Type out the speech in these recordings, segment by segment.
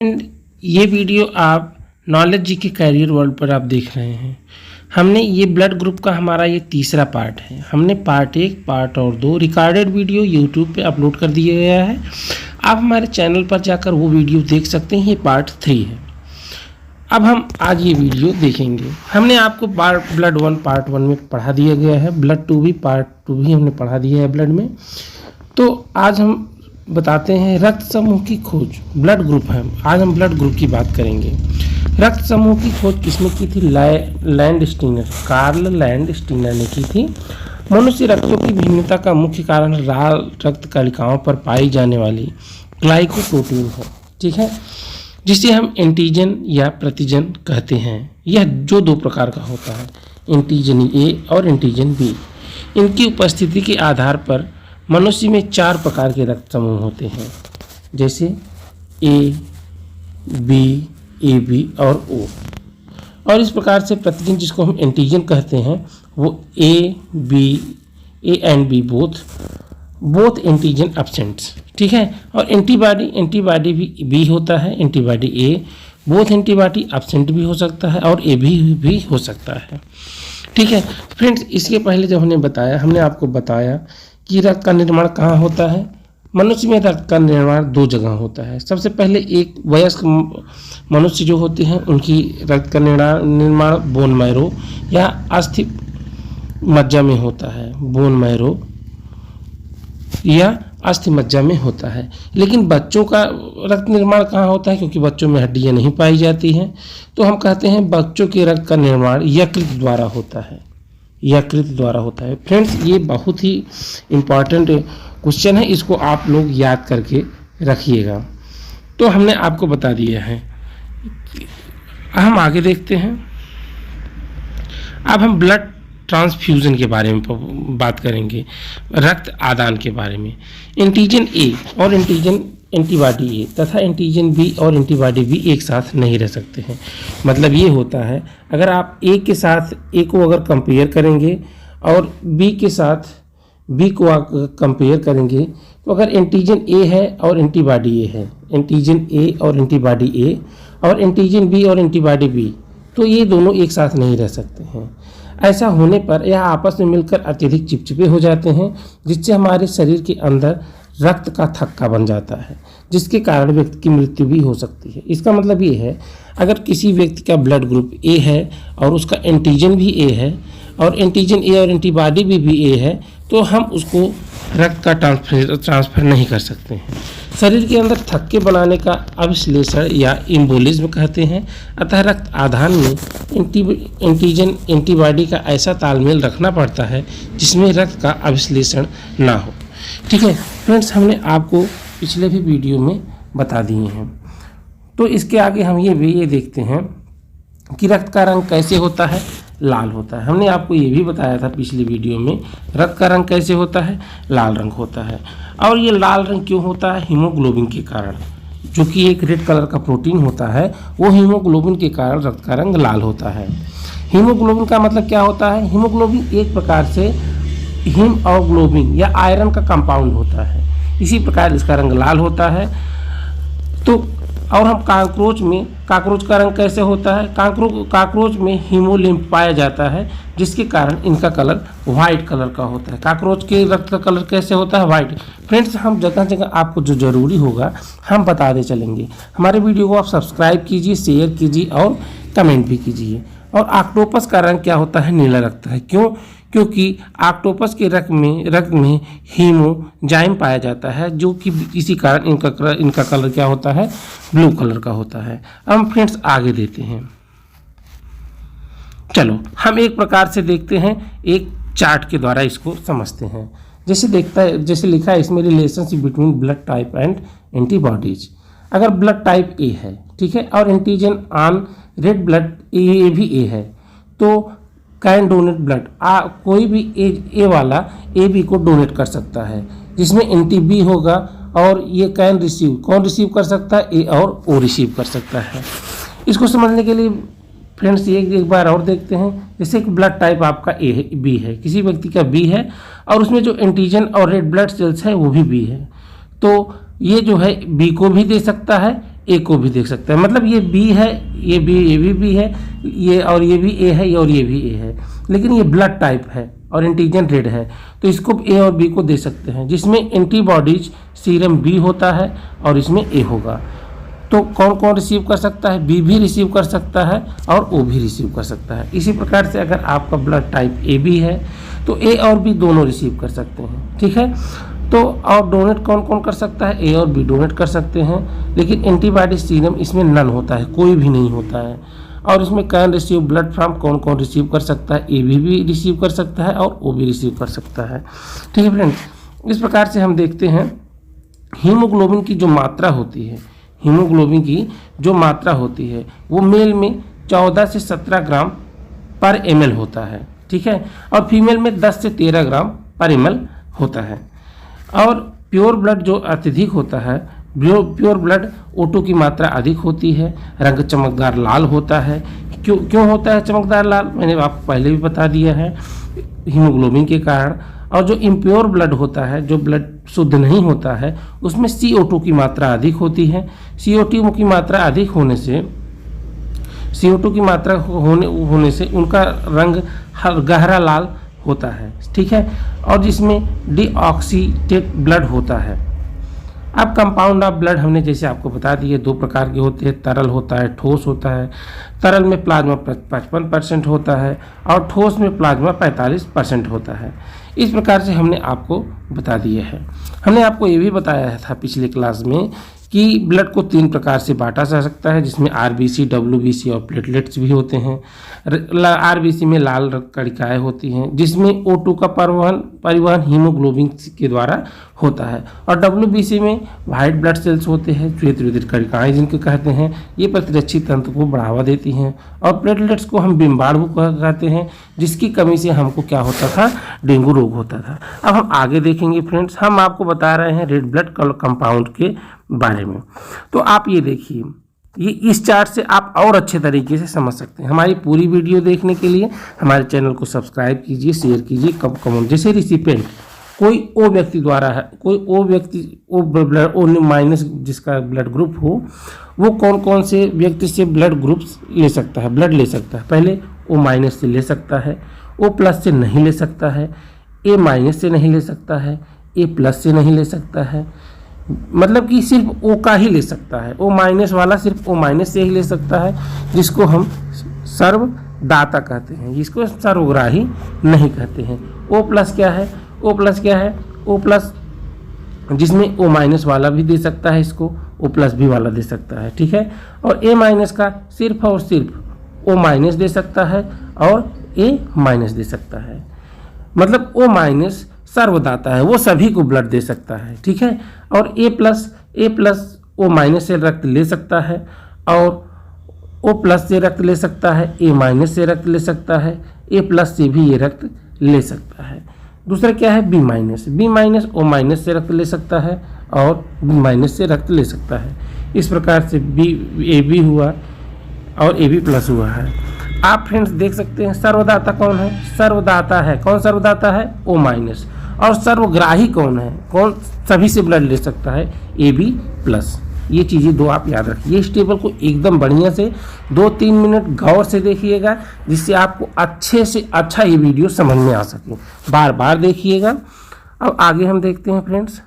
And ये video आप knowledge जी के कैरियर वर्ल्ड पर आप देख रहे हैं। हमने ये ब्लड ग्रुप का हमारा ये तीसरा पार्ट है। हमने पार्ट 1, पार्ट और 2 रिकॉर्डेड वीडियो यूट्यूब पे अपलोड कर दिया गया है। आप हमारे चैनल पर जाकर वो वीडियो देख सकते हैं। ये पार्ट 3 है। अब हम आज ये वीडियो देखेंगे। हमने आपको ब्लड 1 पार्ट 1 में पढ़ा दिया गया है, ब्लड 2 भी पार्ट 2 भी हमने पढ़ा दिया है ब्लड में। तो आज हम बताते हैं रक्त समूह की खोज, ब्लड ग्रुप है। आज हम ब्लड ग्रुप की बात करेंगे। रक्त समूह की खोज किसने की थी? लैंडस्टीनर, कार्ल लैंडस्टीनर ने की थी। मनुष्य रक्तों की भिन्नता का मुख्य कारण लाल रक्त कणिकाओं पर पाई जाने वाली ग्लाइकोप्रोटीन है, ठीक है, जिसे हम एंटीजन या प्रतिजन कहते हैं। यह जो 2 प्रकार का होता है, एंटीजन ए और एंटीजन बी। इनकी उपस्थिति के आधार पर मनुष्य में 4 प्रकार के रक्त समूह होते हैं, जैसे ए, बी, ए बी और ओ। और इस प्रकार से प्रतिजन, जिसको हम एंटीजन कहते हैं, वो A and B both antigen absents, ठीक है। और एंटीबॉडी भी होता है, antibody A, both antibody absent भी हो सकता है और ए भी हो सकता है, ठीक है। फ्रेंड्स, इसके पहले जब हमने आपको बताया कि रक्त का निर्माण कहाँ होता है। मनुष्य में रक्त का निर्माण 2 जगह होता है। सबसे पहले एक वयस्क मनुष्य जो होते हैं उनकी रक्त का निर्माण बोन मैरो या अस्थि मज्जा में होता है, बोन मैरो या अस्थि मज्जा में होता है। लेकिन बच्चों का रक्त निर्माण कहाँ होता है? क्योंकि बच्चों में हड्डियाँ नहीं पाई जाती हैं, तो हम कहते हैं बच्चों के रक्त का निर्माण यकृत द्वारा होता है, यकृत द्वारा होता है। फ्रेंड्स, ये बहुत ही इम्पॉर्टेंट क्वेश्चन है, इसको आप लोग याद करके रखिएगा। तो हमने आपको बता दिया है। हम आगे देखते हैं। अब हम ब्लड ट्रांसफ्यूजन के बारे में बात करेंगे, रक्त आदान के बारे में। एंटीजन ए और एंटीबॉडी ए तथा एंटीजन बी और एंटीबॉडी बी एक साथ नहीं रह सकते हैं। मतलब ये होता है, अगर आप ए के साथ ए को अगर कंपेयर करेंगे और बी के साथ बी को कंपेयर करेंगे, तो अगर एंटीजन ए है और एंटीबॉडी ए है, एंटीजन ए और एंटीबॉडी ए और एंटीजन बी और एंटीबॉडी बी, तो ये दोनों एक साथ नहीं रह सकते हैं। ऐसा होने पर यह आपस में मिलकर अत्यधिक चिपचिपे हो जाते हैं, जिससे हमारे शरीर के अंदर रक्त का थक्का बन जाता है, जिसके कारण व्यक्ति की मृत्यु भी हो सकती है। इसका मतलब ये है, अगर किसी व्यक्ति का ब्लड ग्रुप ए है और उसका एंटीजन भी ए है और एंटीजन ए और एंटीबॉडी भी ए है, तो हम उसको रक्त का ट्रांसफ़र नहीं कर सकते हैं। शरीर के अंदर थक्के बनाने का अविश्लेषण या इम्बोलिज्म कहते हैं। अतः रक्त आदान में एंटीजन एंटीबॉडी का ऐसा तालमेल रखना पड़ता है जिसमें रक्त का अविश्लेषण ना हो, ठीक है। फ्रेंड्स, हमने आपको पिछले भी वीडियो में बता दिए हैं। तो इसके आगे हम ये देखते हैं कि रक्त का रंग कैसे होता है, लाल होता है। हमने आपको ये भी बताया था पिछली वीडियो में, रक्त का रंग कैसे होता है, लाल रंग होता है। और ये लाल रंग क्यों होता है? हीमोग्लोबिन के कारण, जो कि एक रेड कलर का प्रोटीन होता है, वो हीमोग्लोबिन के कारण रक्त का रंग लाल होता है। हीमोग्लोबिन का मतलब क्या होता है? हीमोग्लोबिन एक प्रकार से हीम और ग्लोबिन या आयरन का कंपाउंड होता है, इसी प्रकार इसका रंग लाल होता है। तो और हम काकरोच का रंग कैसे होता है? काकरोच में हीमोलिम्फ पाया जाता है, जिसके कारण इनका कलर वाइट कलर का होता है। काकरोच के रक्त का कलर कैसे होता है? वाइट। फ्रेंड्स, हम जगह जगह आपको जो ज़रूरी होगा हम बताते चलेंगे। हमारे वीडियो को आप सब्सक्राइब कीजिए, शेयर कीजिए और कमेंट भी कीजिए। और ऑक्टोपस का रंग क्या होता है? नीला रखता है। क्यों? क्योंकि ऑक्टोपस के रक्त में हीमोजाइम पाया जाता है, जो कि इसी कारण इनका कलर क्या होता है? ब्लू कलर का होता है। अब फ्रेंड्स आगे देते हैं। चलो हम एक प्रकार से देखते हैं, एक चार्ट के द्वारा इसको समझते हैं। जैसे लिखा है इसमें, relationship between blood type and antibodies. अगर ब्लड टाइप ए है, ठीक है, और एंटीजन ऑन रेड ब्लड ए भी ए है, तो कैन डोनेट ब्लड, कोई भी ए वाला ए बी को डोनेट कर सकता है, जिसमें एंटी बी होगा। और ये कैन रिसीव, कौन रिसीव कर सकता है? ए और ओ रिसीव कर सकता है। इसको समझने के लिए फ्रेंड्स एक बार और देखते हैं। जैसे कि ब्लड टाइप आपका ए है, बी है, किसी व्यक्ति का बी है और उसमें जो एंटीजन और रेड ब्लड सेल्स है वो भी बी है, तो ये जो है बी को भी दे सकता है, ए को भी देख सकता है। मतलब ये बी है, ये भी है, ये और ये भी ए है, और ये भी ए है, लेकिन ये ब्लड टाइप है और एंटीजन रेड है, तो इसको ए और बी को दे सकते हैं, जिसमें एंटीबॉडीज सीरम बी होता है और इसमें ए होगा। तो कौन कौन रिसीव कर सकता है? बी भी रिसीव कर सकता है और ओ भी रिसीव कर सकता है। इसी प्रकार से अगर आपका ब्लड टाइप ए बी है तो ए और बी दोनों रिसीव कर सकते हैं, ठीक है। तो और डोनेट कौन कौन कर सकता है? ए और बी डोनेट कर सकते हैं, लेकिन एंटीबॉडी सीरम इसमें नन होता है, कोई भी नहीं होता है। और इसमें कैन रिसीव ब्लड फ्रॉम कौन कौन रिसीव कर सकता है? ए भी रिसीव कर सकता है और ओ भी रिसीव कर सकता है, ठीक है फ्रेंड्स। इस प्रकार से हम देखते हैं हीमोग्लोबिन की जो मात्रा होती है, हीमोग्लोबिन की जो मात्रा होती है वो मेल में 14 से 17 ग्राम पर ml होता है, ठीक है, और फीमेल में 10 से 13 ग्राम पर ml होता है। और प्योर ब्लड जो अत्यधिक होता है, प्योर ब्लड O2 की मात्रा अधिक होती है, रंग चमकदार लाल होता है। क्यों होता है चमकदार लाल? मैंने आपको पहले भी बता दिया है, हीमोग्लोबिन के कारण। और जो इम्प्योर ब्लड होता है, जो ब्लड शुद्ध नहीं होता है, उसमें CO2 की मात्रा अधिक होती है। CO2 की मात्रा अधिक होने से CO2 की मात्रा होने से उनका रंग गहरा लाल होता है, ठीक है, और जिसमें डीऑक्सीटेट ब्लड होता है। अब कंपाउंड ऑफ ब्लड हमने जैसे आपको बता दिए 2 प्रकार के होते हैं, तरल होता है, ठोस होता है। तरल में प्लाज्मा 55% होता है और ठोस में प्लाज्मा 45% होता है। इस प्रकार से हमने आपको बता दिया है। हमने आपको ये भी बताया था पिछले क्लास में कि ब्लड को 3 प्रकार से बांटा जा सकता है, जिसमें आरबीसी, डब्ल्यूबीसी और प्लेटलेट्स भी होते हैं। आरबीसी में लाल कणिकाएँ होती हैं, जिसमें O2 का परिवहन हीमोग्लोबिन के द्वारा होता है, और डब्ल्यूबीसी में वाइट ब्लड सेल्स होते हैं, श्वेत रुधिर कणिकाएँ जिनको कहते हैं, ये प्रतिरक्षी तंत्र को बढ़ावा देती हैं। और प्लेटलेट्स को हम बिम्बाणु कहते हैं, जिसकी कमी से हमको क्या होता था? डेंगू रोग होता था। अब हम आगे देखेंगे फ्रेंड्स, हम आपको बता रहे हैं रेड ब्लड कंपाउंड के बारे में। तो आप ये देखिए, ये इस चार्ट से आप और अच्छे तरीके से समझ सकते हैं। हमारी पूरी वीडियो देखने के लिए हमारे चैनल को सब्सक्राइब कीजिए, शेयर कीजिए, कमेंट। जैसे रिसिपेंट कोई ओ व्यक्ति द्वारा है, कोई ओ व्यक्ति ब्लड O- जिसका ब्लड ग्रुप हो, वो कौन कौन से व्यक्ति से ब्लड ग्रुप्स ले सकता है, ब्लड ले सकता है? पहले O- से ले सकता है, O+ से नहीं ले सकता है, A- से नहीं ले सकता है, A+ से नहीं ले सकता है, मतलब कि सिर्फ O का ही ले सकता है। O- वाला सिर्फ O- से ही ले सकता है, जिसको हम सर्वदाता कहते हैं, जिसको सर्वग्राही नहीं कहते हैं। O+ क्या है? O+ क्या है? O+ जिसमें O- वाला भी दे सकता है, इसको O+ भी वाला दे सकता है, ठीक है। और A- का सिर्फ और सिर्फ O- दे सकता है और A- दे सकता है। मतलब O- सर्वदाता है, वो सभी को ब्लड दे सकता है, ठीक है। और A+ O- से रक्त ले सकता है, और O+ से रक्त ले सकता है, A- से रक्त ले सकता है, A+ से भी ये रक्त ले सकता है। दूसरा क्या है? B-, O- से रक्त ले सकता है और B- से रक्त ले सकता है। इस प्रकार से AB हुआ और AB+ हुआ है। आप फ्रेंड्स देख सकते हैं सर्वदाता कौन है? सर्वदाता है, कौन सर्वदाता है? O-। और सर्वग्राही कौन है? कौन सभी से ब्लड ले सकता है? AB+। ये चीज़ें 2 आप याद रखिए। इस टेबल को एकदम बढ़िया से 2-3 मिनट गौर से देखिएगा, जिससे आपको अच्छे से अच्छा ये वीडियो समझ में आ सके। बार बार देखिएगा। अब आगे हम देखते हैं फ्रेंड्स,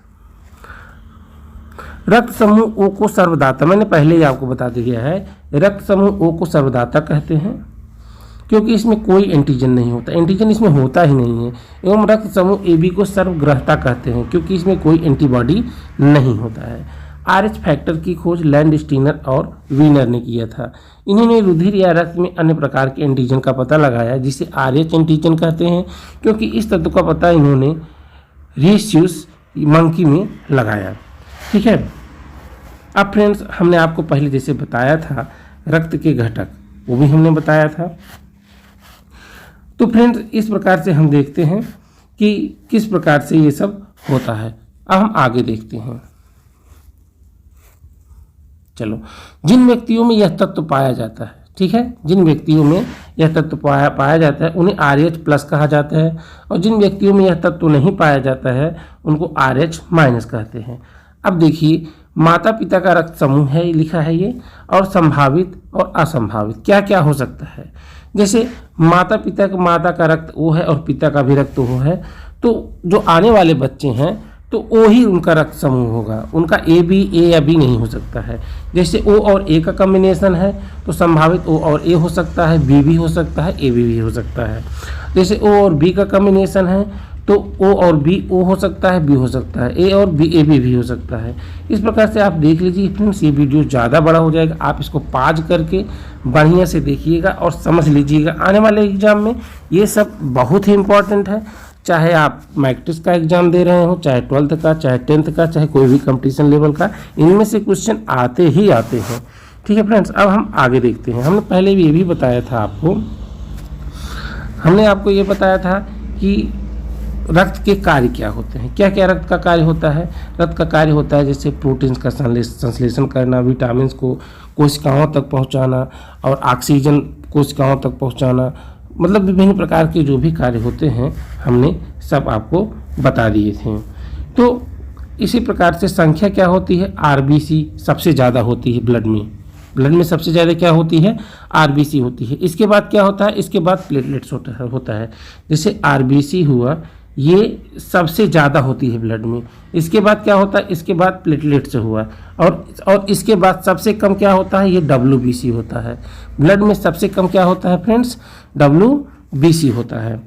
रक्त समूह O को सर्वदाता, मैंने पहले ही आपको बता दिया है, रक्त समूह O को सर्वदाता कहते हैं क्योंकि इसमें कोई एंटीजन नहीं होता, एंटीजन इसमें होता ही नहीं है। एवं रक्त समूह AB को सर्वग्राहता कहते हैं क्योंकि इसमें कोई एंटीबॉडी नहीं होता है। RH फैक्टर की खोज लैंडस्टीनर और वीनर ने किया था। इन्होंने रुधिर या रक्त में अन्य प्रकार के एंटीजन का पता लगाया, जिसे RH एंटीजन कहते हैं, क्योंकि इस तत्व का पता इन्होंने रीस्यूस मंकी में लगाया, ठीक है। अब फ्रेंड्स हमने आपको पहले जैसे बताया था रक्त के घटक, वो भी हमने बताया था। तो फ्रेंड्स इस प्रकार से हम देखते हैं कि किस प्रकार से ये सब होता है। अब हम आगे देखते हैं। चलो, जिन व्यक्तियों में यह तत्व पाया जाता है, ठीक है, जिन व्यक्तियों में यह तत्व पाया जाता है उन्हें RH+ कहा जाता है, और जिन व्यक्तियों में यह तत्व नहीं पाया जाता है उनको RH- कहते हैं। अब देखिए माता पिता का रक्त समूह है लिखा है ये, और संभावित और असंभावित क्या क्या हो सकता है। जैसे माता का रक्त ओ है और पिता का भी रक्त ओ है, तो जो आने वाले बच्चे हैं तो ओ ही उनका रक्त समूह होगा, उनका ए या बी नहीं हो सकता है। जैसे ओ और ए का कॉम्बिनेशन है तो संभावित ओ और ए हो सकता है, बी भी हो सकता है, ए भी हो सकता है। जैसे ओ और बी का कॉम्बिनेशन है तो ओ और बी ओ हो सकता है, बी हो सकता है, ए और बी ए भी हो सकता है। इस प्रकार से आप देख लीजिए फ्रेंड्स, ये वीडियो ज़्यादा बड़ा हो जाएगा, आप इसको पॉज करके बढ़िया से देखिएगा और समझ लीजिएगा। आने वाले एग्जाम में ये सब बहुत ही इम्पोर्टेंट है, चाहे आप मैट्रिक्स का एग्जाम दे रहे हो, चाहे 12th का, चाहे 10th का, चाहे कोई भी कंपटीशन लेवल का, इनमें से क्वेश्चन आते ही आते हैं। ठीक है फ्रेंड्स, अब हम आगे देखते हैं। हमने पहले भी ये भी बताया था आपको, हमने आपको ये बताया था कि रक्त के कार्य क्या होते हैं, क्या क्या रक्त का कार्य होता है। रक्त का कार्य होता है जैसे प्रोटीन्स का संश्लेषण करना, विटामिन को कोशिकाओं तक पहुंचाना और ऑक्सीजन कोशिकाओं तक पहुंचाना, मतलब विभिन्न प्रकार के जो भी कार्य होते हैं हमने सब आपको बता दिए थे। तो इसी प्रकार से संख्या क्या होती है, आरबीसी सबसे ज़्यादा होती है ब्लड में सबसे ज़्यादा क्या होती है, आरबीसी होती है। इसके बाद क्या होता है, इसके बाद प्लेटलेट्स होता है। जैसे आरबीसी हुआ, ये सबसे ज़्यादा होती है ब्लड में। इसके बाद क्या होता है, इसके बाद प्लेटलेट्स हुआ, और इसके बाद सबसे कम क्या होता है, ये डब्ल्यूबीसी होता है। ब्लड में सबसे कम क्या होता है फ्रेंड्स, डब्ल्यूबीसी होता है।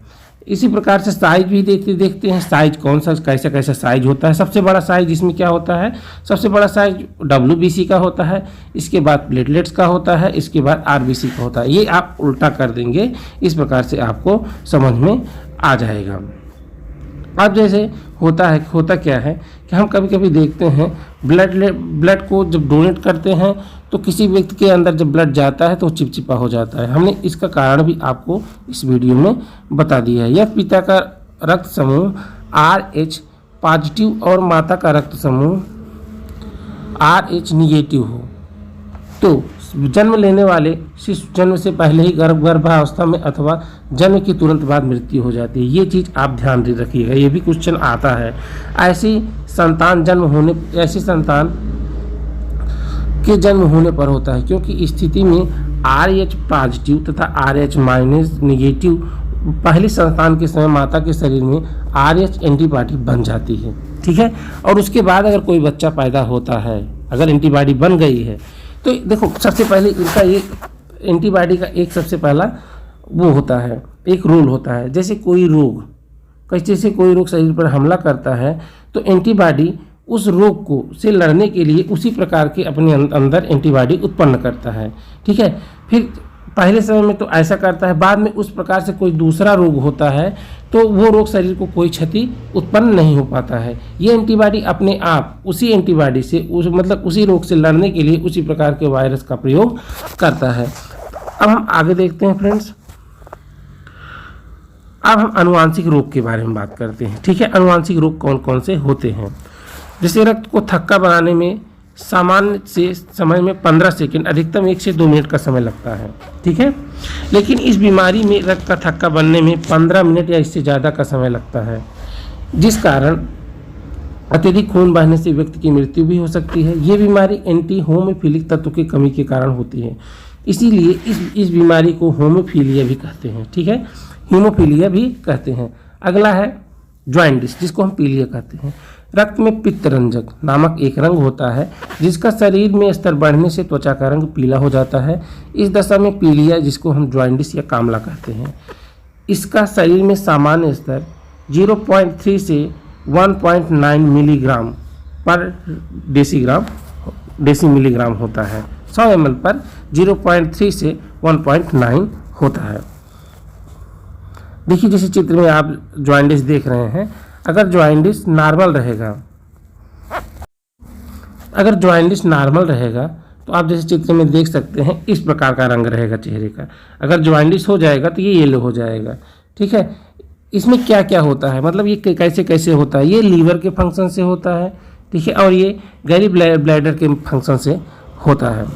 इसी प्रकार से साइज भी देखते हैं, साइज कौन सा कैसा साइज होता है। सबसे बड़ा साइज इसमें क्या होता है, सबसे बड़ा साइज डब्ल्यूबीसी का होता है, इसके बाद प्लेटलेट्स का होता है, इसके बाद आरबीसी का होता है। ये आप उल्टा कर देंगे, इस प्रकार से आपको समझ में आ जाएगा। अब जैसे होता क्या है कि हम कभी कभी देखते हैं ब्लड को जब डोनेट करते हैं तो किसी व्यक्ति के अंदर जब ब्लड जाता है तो चिपचिपा हो जाता है। हमने इसका कारण भी आपको इस वीडियो में बता दिया है। यदि पिता का रक्त समूह RH पॉजिटिव और माता का रक्त समूह RH निगेटिव हो तो जन्म लेने वाले शिशु जन्म से पहले ही गर्भावस्था में अथवा जन्म के तुरंत बाद मृत्यु हो जाती है। ये चीज़ आप ध्यान दे रखिएगा, ये भी क्वेश्चन आता है। ऐसी संतान के जन्म होने पर होता है, क्योंकि इस स्थिति में RH पॉजिटिव तथा RH माइनस निगेटिव पहली संतान के समय माता के शरीर में RH एंटीबॉडी बन जाती है। ठीक है, और उसके बाद अगर कोई बच्चा पैदा होता है, अगर एंटीबॉडी बन गई है तो देखो सबसे पहले इनका ये एंटीबॉडी का एक सबसे पहला वो होता है, एक रोल होता है। जैसे कोई रोग शरीर पर हमला करता है तो एंटीबॉडी उस रोग को से लड़ने के लिए उसी प्रकार के अपने अंदर एंटीबॉडी उत्पन्न करता है। ठीक है, फिर पहले समय में तो ऐसा करता है, बाद में उस प्रकार से कोई दूसरा रोग होता है तो वो रोग शरीर को कोई क्षति उत्पन्न नहीं हो पाता है। ये एंटीबॉडी अपने आप उसी एंटीबॉडी से उसी रोग से लड़ने के लिए उसी प्रकार के वायरस का प्रयोग करता है। अब हम आगे देखते हैं फ्रेंड्स, अब हम अनुवांशिक रोग के बारे में बात करते हैं। ठीक है, अनुवांशिक रोग कौन कौन से होते हैं। जैसे रक्त को थक्का बनाने में सामान्य से समय में 15 सेकंड, अधिकतम 1 से 2 मिनट का समय लगता है। ठीक है, लेकिन इस बीमारी में रक्त का थक्का बनने में 15 मिनट या इससे ज़्यादा का समय लगता है, जिस कारण अत्यधिक खून बहने से व्यक्ति की मृत्यु भी हो सकती है। ये बीमारी एंटी होमोफिलिक तत्व की कमी के कारण होती है, इसीलिए इस बीमारी को होमोफीलिया भी कहते हैं। ठीक है, हीमोफीलिया भी कहते हैं। अगला है जॉइंडिस, जिसको हम पीलिया कहते हैं। रक्त में पित्त रंजक नामक एक रंग होता है, जिसका शरीर में स्तर बढ़ने से त्वचा का रंग पीला हो जाता है। इस दशा में पीलिया, जिसको हम जॉइंडिस या कामला कहते हैं, इसका शरीर में सामान्य स्तर 0.3 से 1.9 मिलीग्राम पर डेसी मिलीग्राम होता है। 100 ml पर 0.3 से 1.9 होता है। देखिए जैसे चित्र में आप जॉइंडिस देख रहे हैं, अगर जॉइंडिस नॉर्मल रहेगा तो आप जैसे चित्र में देख सकते हैं इस प्रकार का रंग रहेगा चेहरे का। अगर जॉइंडिस हो जाएगा तो ये येलो हो जाएगा। ठीक है, इसमें क्या क्या होता है, मतलब ये कैसे कैसे होता है। ये लीवर के फंक्शन से होता है। ठीक है, और ये गैली ब्लैडर के फंक्शन से होता है।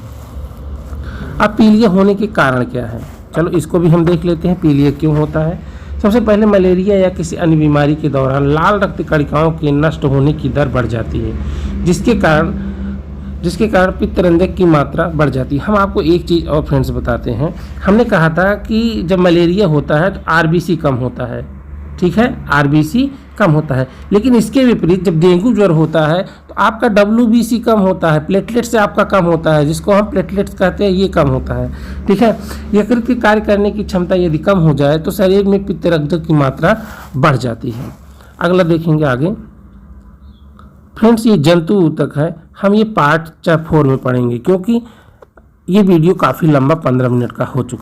अब पीलिया होने के कारण क्या है, चलो इसको भी हम देख लेते हैं, पीलिया क्यों होता है। सबसे पहले मलेरिया या किसी अन्य बीमारी के दौरान लाल रक्त कणिकाओं के नष्ट होने की दर बढ़ जाती है, जिसके कारण जिसके कारण पित्तरंजक की मात्रा बढ़ जाती है। हम आपको एक चीज़ और फ्रेंड्स बताते हैं, हमने कहा था कि जब मलेरिया होता है तो आरबीसी कम होता है, ठीक है, आरबीसी कम होता है, लेकिन इसके विपरीत जब डेंगू ज्वर होता है तो आपका डब्ल्यूबीसी कम होता है, प्लेटलेट से आपका कम होता है, जिसको हम प्लेटलेट्स कहते हैं, ये कम होता है, ठीक है। यकृत की कार्य करने की क्षमता यदि कम हो जाए तो शरीर में पित्तरंजक की मात्रा बढ़ जाती है। अगला देखेंगे आगे फ्रेंड्स, ये जंतु ऊतक है, हम ये पार्ट 4 में पढ़ेंगे क्योंकि ये वीडियो काफ़ी लंबा 15 मिनट का हो चुका है।